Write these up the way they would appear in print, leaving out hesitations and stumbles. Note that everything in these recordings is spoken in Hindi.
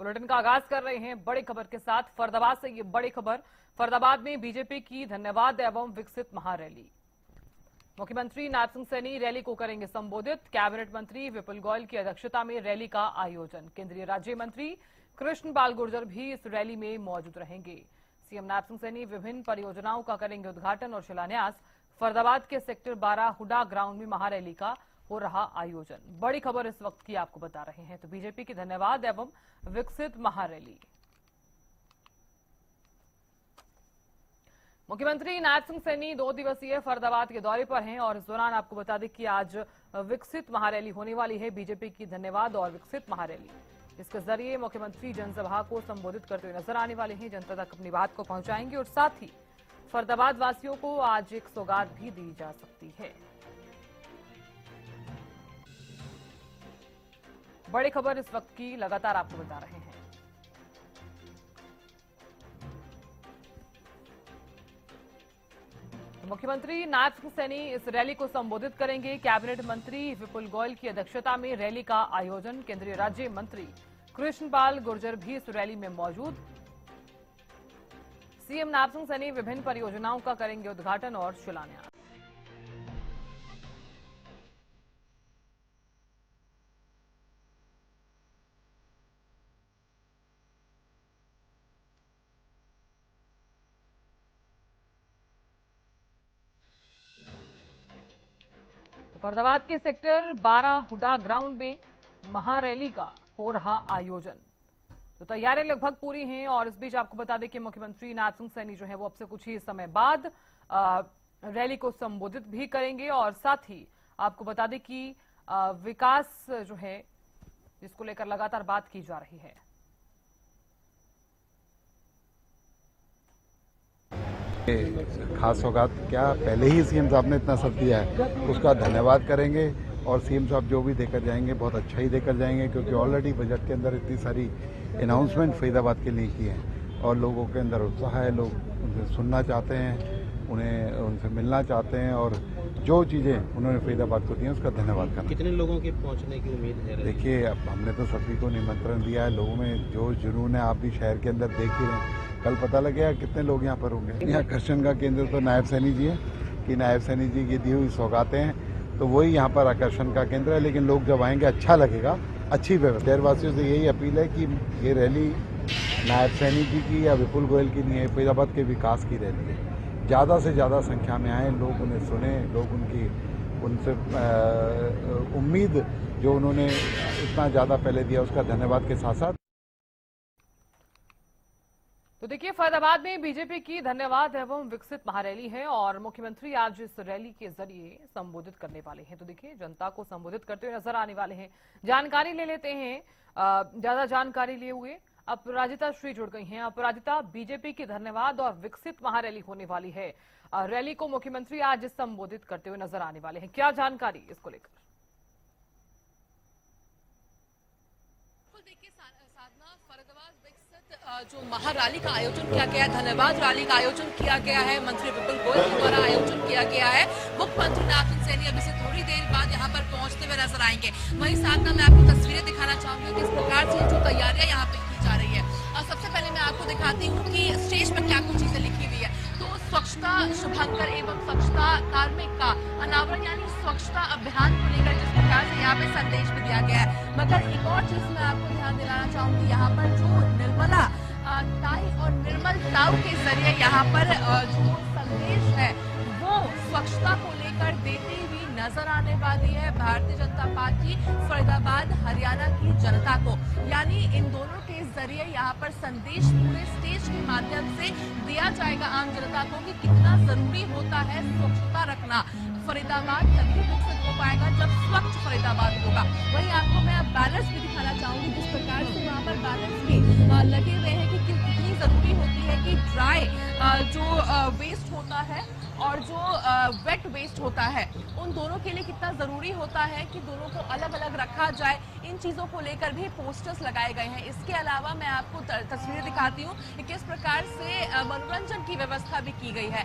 बुलेटिन का आगाज कर रहे हैं बड़ी खबर के साथ। फरीदाबाद से ये बड़ी खबर। फरीदाबाद में बीजेपी की धन्यवाद एवं विकसित महारैली। मुख्यमंत्री नायब सिंह सैनी रैली को करेंगे संबोधित। कैबिनेट मंत्री विपुल गोयल की अध्यक्षता में रैली का आयोजन। केंद्रीय राज्य मंत्री कृष्ण पाल गुर्जर भी इस रैली में मौजूद रहेंगे। सीएम नायब सिंह सैनी विभिन्न परियोजनाओं का करेंगे उद्घाटन और शिलान्यास। फरीदाबाद के सेक्टर 12 हुडा ग्राउंड में महारैली का हो रहा आयोजन। बड़ी खबर इस वक्त की आपको बता रहे हैं। तो बीजेपी की धन्यवाद एवं विकसित महारैली। मुख्यमंत्री नायब सिंह सैनी 2 दिवसीय फरीदाबाद के दौरे पर हैं और इस दौरान आपको बता दें कि आज विकसित महारैली होने वाली है। बीजेपी की धन्यवाद और विकसित महारैली, इसके जरिए मुख्यमंत्री जनसभा को संबोधित करते हुए नजर आने वाले हैं। जनता तक अपनी बात को पहुंचाएंगे और साथ ही फरीदाबाद वासियों को आज एक सौगात भी दी जा सकती है। बड़ी खबर इस वक्त की लगातार आपको बता रहे हैं। मुख्यमंत्री नायब सिंह सैनी इस रैली को संबोधित करेंगे। कैबिनेट मंत्री विपुल गोयल की अध्यक्षता में रैली का आयोजन। केंद्रीय राज्य मंत्री कृष्ण पाल गुर्जर भी इस रैली में मौजूद। सीएम नायब सिंह सैनी विभिन्न परियोजनाओं का करेंगे उद्घाटन और शिलान्यास। फरीदाबाद के सेक्टर 12 हुडा ग्राउंड में महारैली का हो रहा आयोजन। तो तैयारियां लगभग पूरी हैं और इस बीच आपको बता दें कि मुख्यमंत्री नायब सिंह सैनी जो है वो अब से कुछ ही समय बाद रैली को संबोधित भी करेंगे और साथ ही आपको बता दें कि विकास जो है जिसको लेकर लगातार बात की जा रही है। खास सौगात क्या पहले ही सीएम साहब ने इतना सब दिया है, उसका धन्यवाद करेंगे और सीएम साहब जो भी देकर जाएंगे बहुत अच्छा ही देकर जाएंगे, क्योंकि ऑलरेडी बजट के अंदर इतनी सारी अनाउंसमेंट फरीदाबाद के लिए की है और लोगों के अंदर उत्साह है। लोग उनसे सुनना चाहते हैं, उन्हें उनसे मिलना चाहते हैं और जो चीज़ें उन्होंने फरीदाबाद को दी हैं उसका धन्यवाद करना। कितने लोगों के पहुंचने की उम्मीद है? देखिए, अब हमने तो सभी को निमंत्रण दिया है। लोगों में जो जुनून है आप भी शहर के अंदर देख ही रहे हैं। कल पता लगेगा कितने लोग यहाँ पर होंगे। यहाँ आकर्षण का केंद्र तो नायब सैनी जी है कि नायब सैनी जी की दी हुई सौगातें हैं, तो वही यहाँ पर आकर्षण का केंद्र है। लेकिन लोग जब आएंगे अच्छा लगेगा, अच्छी व्यवस्था। शहरवासियों से यही अपील है कि ये रैली नायब सैनी जी की या विपुल गोयल की नहीं है, फरीदाबाद के विकास की रैली है। ज़्यादा से ज़्यादा संख्या में आए, लोग उन्हें सुने, लोग उनसे उम्मीद जो उन्होंने इतना ज़्यादा पहले दिया उसका धन्यवाद के साथ साथ। तो देखिए, फरीदाबाद में बीजेपी की धन्यवाद एवं विकसित महारैली है और मुख्यमंत्री आज इस रैली के जरिए संबोधित करने वाले हैं। तो देखिए, जनता को संबोधित करते हुए नजर आने वाले हैं। जानकारी ले लेते हैं। ज्यादा जानकारी लिए हुए अपराजिता श्री जुड़ गई हैं। अपराजिता, बीजेपी की धन्यवाद और विकसित महारैली होने वाली है। रैली को मुख्यमंत्री आज संबोधित करते हुए नजर आने वाले हैं। क्या जानकारी इसको लेकर? फरीदाबाद विकसित जो महारैली का आयोजन किया गया है, धन्यवाद रैली का आयोजन किया गया है, मंत्री विपुल गोयल के द्वारा आयोजन किया गया है। मुख्यमंत्री नायब सिंह सैनी अभी से थोड़ी देर बाद यहाँ पर पहुंचते हुए नजर आएंगे। वहीं साथ में मैं आपको तस्वीरें दिखाना चाहूंगी किस प्रकार से जो तैयारियां यहाँ पे की जा रही है। सबसे पहले मैं आपको दिखाती हूँ कि स्टेज पर क्या कुछ चीजें लिखी हुई है। तो स्वच्छता शुभंकर एवं स्वच्छता कार्मिक का अनावरण यानी स्वच्छता अभियान को लेकर जिस प्रकार से यहाँ पे संदेश भी दिया गया है। मगर एक और चीज मैं आपको ध्यान दिलाना चाहूंगी, यहाँ पर जो निर्मला ताई और निर्मल ताऊ के जरिए यहाँ पर जो संदेश है वो स्वच्छता को लेकर देती हुई नजर आने वाली है भारतीय जनता पार्टी फरीदाबाद हरियाणा की जनता को। यानी इन दोनों के जरिए यहाँ पर संदेश पूरे स्टेज के माध्यम से दिया जाएगा आम जनता को कि कितना जरूरी होता है स्वच्छता रखना। फरीदाबाद तभी विकसित हो पाएगा जब स्वच्छ फरीदाबाद होगा। वहीं आपको मैं बैनर्स भी दिखाना चाहूंगी जिस प्रकार से वहाँ पर बैनर्स भी लगे हुए हैं कि कितनी जरूरी होती है कि ड्राई जो वेस्ट होता है और जो वेट वेस्ट होता है उन दोनों के लिए कितना जरूरी होता है कि दोनों को अलग अलग रखा जाए, इन चीजों को लेकर भी पोस्टर्स लगाए गए हैं। इसके अलावा मैं आपको तस्वीरें दिखाती हूँ कि किस प्रकार से मनोरंजन की व्यवस्था भी की गई है।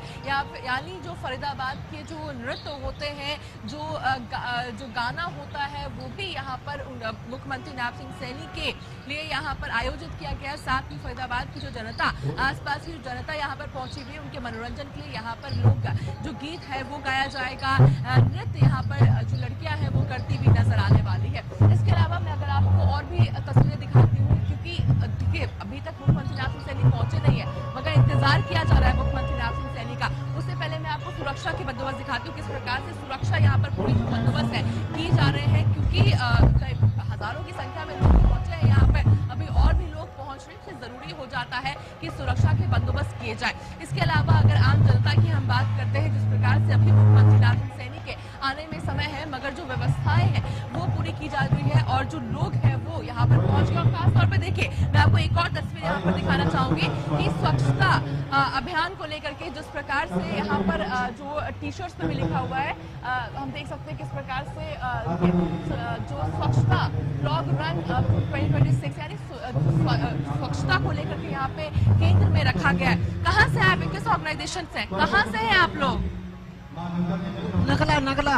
यानी जो फरीदाबाद के जो नृत्य होते हैं, जो गाना होता है, वो भी यहाँ पर मुख्यमंत्री नायब सिंह सैनी के लिए यहाँ पर आयोजित किया गया। साथ ही फरीदाबाद की जो जनता, आसपास की जो जनता यहाँ पर पहुंची हुई है, उनके मनोरंजन के लिए यहाँ पर लोग जो गीत है वो गाया जाएगा। नृत्य यहाँ पर जो लड़कियां हैं वो करती हुई नजर आने वाली है। इसके अलावा मैं अगर आपको और भी तस्वीरें दिखाती हूँ, क्योंकि देखिए अभी तक मुख्यमंत्री नायब सिंह सैनी पहुंचे नहीं है, मगर इंतजार किया जा रहा है मुख्यमंत्री नायब सिंह सैनी का। उससे पहले मैं आपको सुरक्षा के बंदोबस्त दिखाती हूँ, किस प्रकार से सुरक्षा यहाँ पर पूरी बंदोबस्त है की जा रहे हैं, क्योंकि हजारों की संख्या में लोग पहुंचे हैं यहाँ पे, अभी और भी लोग पहुंचने से जरूरी हो जाता है कि सुरक्षा के बंदोबस्त किए जाए। इसके अलावा अगर आम जनता की हम बात करते हैं, जिस प्रकार से अभी मुख्यमंत्री नायब सिंह सैनी के आने में समय है, मगर जो व्यवस्थाएं हैं वो पूरी की जा रही है और जो लोग हैं वो यहाँ पर पहुंच गए। खासतौर पर देखिए, मैं आपको एक और तस्वीर यहाँ पर दिखाना चाहूंगी कि स्वच्छता अभियान को लेकर के जिस प्रकार से यहाँ पर जो टी शर्ट्स पे भी लिखा हुआ है, हम देख सकते हैं किस प्रकार से जो स्वच्छता ब्लॉग रन 2026 यानी स्वच्छता को लेकर के यहाँ पे केंद्र में रखा गया है। कहाँ से आप, किस ऑर्गेनाइजेशन से, कहाँ से हैं आप लोग? नगला।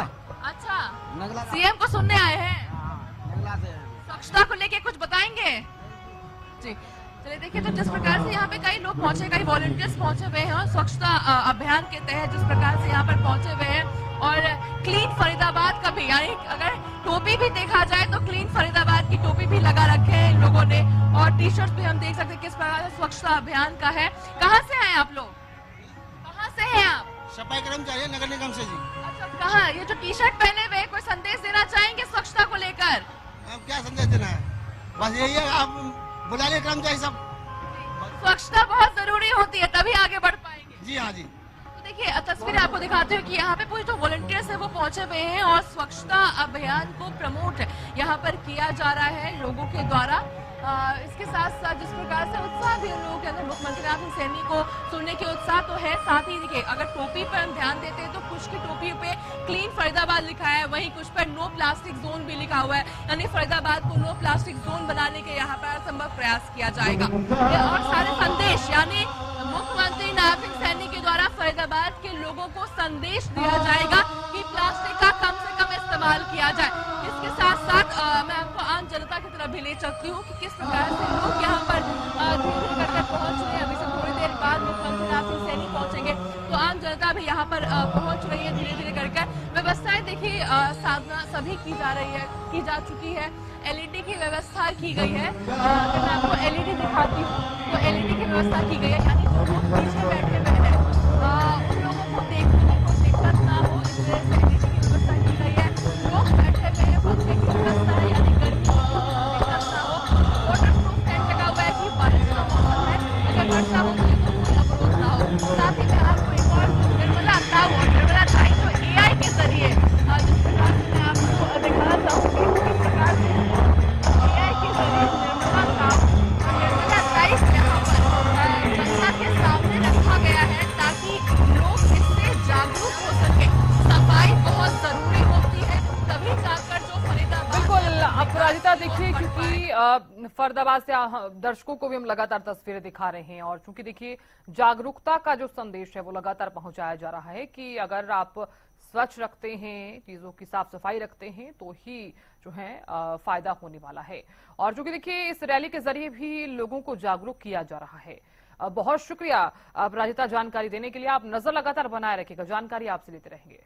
अच्छा, नगला सीएम को सुनने आए हैं, नगला से। स्वच्छता को लेके कुछ बताएंगे जी? चलिए देखिए, तो जिस प्रकार से यहाँ पे कई लोग पहुंचे, कई वॉलंटियर्स पहुंचे हुए हैं और स्वच्छता अभियान के तहत जिस प्रकार से यहाँ पर पहुंचे हुए हैं, और क्लीन फरीदाबाद का भी, यानी अगर टोपी भी देखा जाए तो क्लीन फरीदाबाद की टोपी भी लगा रखे हैं इन लोगों ने, और टी शर्ट भी हम देख सकते हैं किस प्रकार से स्वच्छता अभियान का है। कहाँ से आए आप लोग, कहाँ से हैं आप? सफाई कर्मचारी नगर निगम से जी। अच्छा, कहाँ ये जो टी शर्ट पहने हुए, कोई संदेश देना चाहेंगे स्वच्छता को लेकर? अब क्या संदेश देना है, बस यही है, आप बुला ले कर्मचारी सब। स्वच्छता बहुत जरूरी होती है, तभी आगे बढ़ पाएंगे। जी हाँ जी। तो देखिए, तस्वीरें आपको दिखाते हैं कि यहाँ पे पूरे जो वॉलंटियर्स है वो पहुंचे हुए हैं और स्वच्छता अभियान को प्रमोट यहाँ पर किया जा रहा है लोगों के द्वारा। इसके साथ साथ जिस प्रकार से उत्साह भी उन लोगों के अंदर मुख्यमंत्री नायब सिंह सैनी को सुनने के उत्साह तो है, साथ ही देखिए अगर टोपी पर हम ध्यान देते हैं तो कुछ की टोपी पे क्लीन फरीदाबाद लिखा है, वहीं कुछ पर नो प्लास्टिक जोन भी लिखा हुआ है, यानी फरीदाबाद को नो प्लास्टिक जोन बनाने के यहाँ पर संभव प्रयास किया जाएगा। और सारे संदेश, यानी मुख्यमंत्री नायब सिंह सैनी के द्वारा फरीदाबाद के लोगों को संदेश दिया जाएगा कि प्लास्टिक का कम से कम इस्तेमाल किया जाए। इसके साथ साथ मैं आपको आम जनता की तरफ भी ले चलती हूँ कि किस प्रकार से लोग यहाँ पर धीरे करके पहुंच रहे हैं। अभी से थोड़ी देर बाद मुख्यमंत्री नायब सिंह सैनी पहुंचेंगे तो आम जनता भी यहाँ पर पहुंच रही है धीरे धीरे करके। व्यवस्थाएं देखिए साधना सभी की जा चुकी है। एलईडी की व्यवस्था की गई है। अगर मैं आपको एलईडी दिखाती हूँ तो एलईडी की व्यवस्था की गई है, यानी जो लोग पीछे बैठे हुए हैं उन लोगों को देखने में कोई दिक्कत ना हो, इस तरह से एलईडी की व्यवस्था की गई है। लोग बैठे हुए हैं, पंखे की व्यवस्था है, यानी गर्मी में दिक्कत ना हो। वाटर प्रूफ टेंट लगा हुआ है कि बारिश का मौसम है, अगर वर्षा होती है तो कोई अवरोध ना हो। साथ ही मैं आपको एक और निर्मला ताव और निर्मला ताई जो एआई के जरिए जिस प्रकार से मैं आपको दिखाना चाहूंगी, किस प्रकार से एआई के जरिए निर्मला ताव और निर्मला ताई यहाँ पर जनता के सामने रखा गया है ताकि लोग इससे जागरूक हो सके। सफाई बहुत जरूरी होती है, तभी जाकर जो फरीदाबाद। बिल्कुल अपराजिता, देखिए क्योंकि फरीदाबाद से दर्शकों को भी हम लगातार तस्वीरें दिखा रहे हैं और चूंकि देखिए जागरूकता का जो संदेश है वो लगातार पहुंचाया जा रहा है कि अगर आप स्वच्छ रखते हैं, चीजों की साफ सफाई रखते हैं तो ही जो है फायदा होने वाला है। और चूंकि देखिए इस रैली के जरिए भी लोगों को जागरूक किया जा रहा है। बहुत शुक्रिया अपराजिता जानकारी देने के लिए। आप नजर लगातार बनाए रखिएगा, जानकारी आपसे लेते रहेंगे।